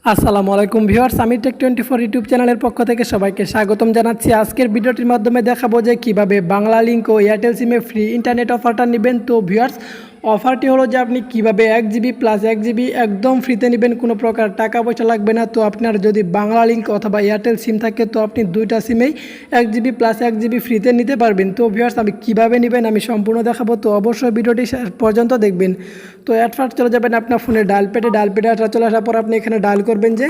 আসসালামু আলাইকুম ভিউয়ার্স, আমির take 24 YouTube চ্যানেলের পক্ষ থেকে সবাইকে স্বাগতম জানাচ্ছি। আজকের ভিডিওটির মাধ্যমে দেখাবো যে কিভাবে বাংলালিংক ও এয়ারটেল সিমে ফ্রি ইন্টারনেট অফারটা নেবেন। তো ভিউয়ার্স, অফারটি হলো যে আপনি কিভাবে 1 জিবি প্লাস 1 জিবি একদম ফ্রিতে নেবেন, কোনো প্রকার টাকা পয়সা লাগবে না। তো আপনার যদি বাংলালিংক অথবা এয়ারটেল সিম থাকে তো আপনি দুইটা সিমেই 1 জিবি প্লাস 1 জিবি ফ্রিতে নিতে পারবেন। তো ভিউয়ার্স, আমি কীভাবে নেবেন আমি সম্পূর্ণ দেখাবো, তো অবশ্যই ভিডিওটি শেষ পর্যন্ত দেখবেন। তো অ্যাট ফার্স্ট চলে যাবেন আপনার ফোনে ডায়াল প্যাডে চলে আসার পর আপনি এখানে ডায়াল করবেন যে।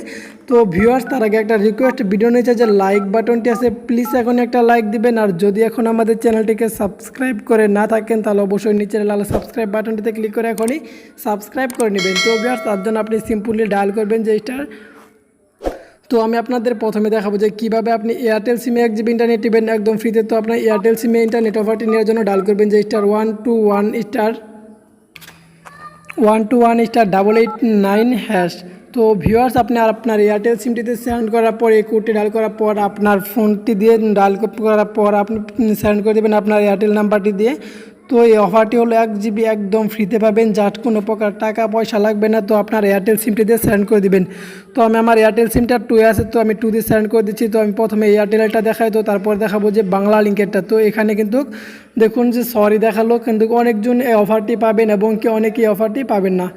তো ভিউয়ার্স, তার আগে একটা রিকোয়েস্ট, ভিডিও নিচে যে লাইক বাটনটি আছে প্লিজ এখন একটা লাইক দিবেন। আর যদি এখন আমাদের চ্যানেলটিকে সাবস্ক্রাইব করে না থাকেন তাহলে অবশ্যই নিচের লাল সাবস্ক্রাইব বাটনটিতে ক্লিক করে এখনই সাবস্ক্রাইব করে নেবেন। তো ভিউয়ার্স, তার জন্য আপনি সিম্পলি ডায়াল করবেন যে স্টার। তো আমি আপনাদের প্রথমে দেখাবো যে কীভাবে আপনি এয়ারটেল সিমে 1 জিবি ইন্টারনেট নেবেন একদম ফ্রিতে। তো আপনার এয়ারটেল সিমে ইন্টারনেট অফারটি নেওয়ার জন্য ডায়াল করবেন যে স্টার 121*121*889#। তো ভিউয়ার্স, আপনি আপনার এয়ারটেল সিমটিতে সেন্ড করার পর এই কোডটি ডায়াল করার পর আপনার ফোনটি দিয়ে ডায়াল করার পর আপনি সেন্ড করে দেবেন আপনার এয়ারটেল নাম্বারটি দিয়ে। তো এই অফারটি হলো 1 জিবি একদম ফ্রিতে পাবেন, জাস্ট কোনো প্রকার টাকা পয়সা লাগবে না। তো আপনার এয়ারটেল সিমটি দিয়ে সেন্ড করে দিবেন। তো আমি আমার এয়ারটেল সিমটা 2 আছে, তো আমি 2 দিয়ে সেন্ড করে দিচ্ছি। তো আমি প্রথমে এয়ারটেলটা দেখাই, তো তারপর দেখাবো যে বাংলা লিঙ্কেরটা। তো এখানে কিন্তু দেখুন যে সরি দেখালো, কিন্তু অনেকজন এই অফারটি পাবেন এবং অনেকেই অফারটি পাবেন না।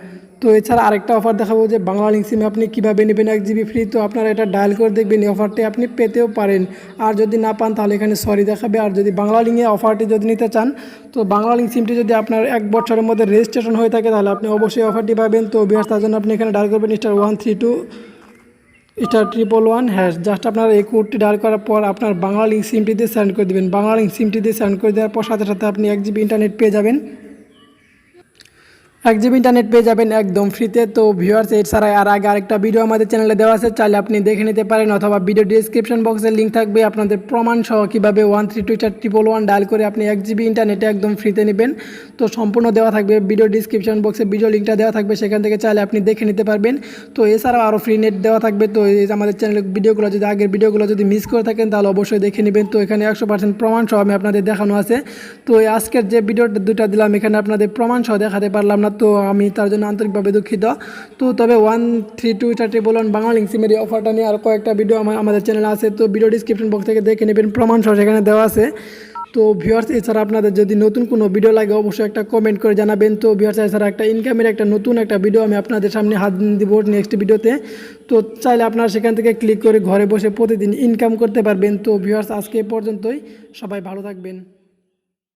তো এছাড়া আরেকটা অফার দেখাবো যে বাংলালিংক সিমে আপনি কীভাবে নেবেন 1 জিবি ফ্রি। তো আপনারা এটা ডায়াল করে দেখবেন, এই অফারটি আপনি পেতেও পারেন। আর যদি না পান তাহলে এখানে সরি দেখাবে। আর যদি বাংলালিংকে অফারটি যদি নিতে চান, তো বাংলালিংক সিমটি যদি আপনার 1 বছরের মধ্যে রেজিস্ট্রেশন হয়ে থাকে তাহলে আপনি অবশ্যই অফারটি পাবেন। তো বিয়ার তার জন্য আপনি এখানে ডায়াল করবেন *132*111#। জাস্ট আপনার এই কোডটি ডায়াল করার পর আপনার বাংলালিংক সিমটি দিয়ে সেন্ড করে দেবেন। বাংলালিংক সিমটি দিয়ে সেন্ড করে দেওয়ার পর সাথে সাথে আপনি 1 জিবি ইন্টারনেট পেয়ে যাবেন। 1 জিবি ইন্টারনেট পেয়ে যাবেন একদম ফ্রিতে। তো ভিউয়ার্স, এছাড়া আর আগে আরেকটা ভিডিও আমাদের চ্যানেলে দেওয়া আছে, চাইলে আপনি দেখে নিতে পারেন, অথবা ভিডিও ডিসক্রিপশন বক্সে লিঙ্ক থাকবে আপনাদের প্রমাণ সহ কীভাবে 132*111 ডায়াল করে আপনি 1 জিবি ইন্টারনেটে একদম ফ্রিতে নেবেন। তো সম্পূর্ণ দেওয়া থাকবে ভিডিও ডিসক্রিপশন বক্সে, ভিডিও লিঙ্কটা দেওয়া থাকবে, সেখান থেকে চাইলে আপনি দেখে নিতে পারবেন। তো এছাড়াও আরও ফ্রি নেট দেওয়া থাকবে। তো এই আমাদের চ্যানেলের ভিডিওগুলো যদি আগের ভিডিওগুলো যদি মিস করে থাকেন তাহলে অবশ্যই দেখে নেবেন। তো এখানে 100% প্রমাণ সহ আমি আপনাদের দেখানো আছে। তো আজকের যে ভিডিওটা দুটা দিলাম এখানে আপনাদের প্রমাণ সহ দেখাতে পারলাম না, তো আমি তার জন্য আন্তরিকভাবে দুঃখিত। তো তবে 132*111 বাংলালিংক সিমের এই অফারটা নিয়ে আর কয়েকটা ভিডিও আমাদের চ্যানেলে আছে, তো ভিডিও ডিসক্রিপশন বক্স থেকে দেখে নেবেন, প্রমাণ সহ সেখানে দেওয়া আছে। তো ভিউয়ার্স, এছাড়া আপনাদের যদি নতুন কোনো ভিডিও লাগে অবশ্যই একটা কমেন্ট করে জানাবেন। তো ভিউয়ার্স, এছাড়া একটা ইনকামের নতুন একটা ভিডিও আমি আপনাদের সামনে হাত দিব নেক্সট ভিডিওতে। তো চাইলে আপনারা সেখান থেকে ক্লিক করে ঘরে বসে প্রতিদিন ইনকাম করতে পারবেন। তো ভিউয়ার্স, আজকে এ পর্যন্তই, সবাই ভালো থাকবেন।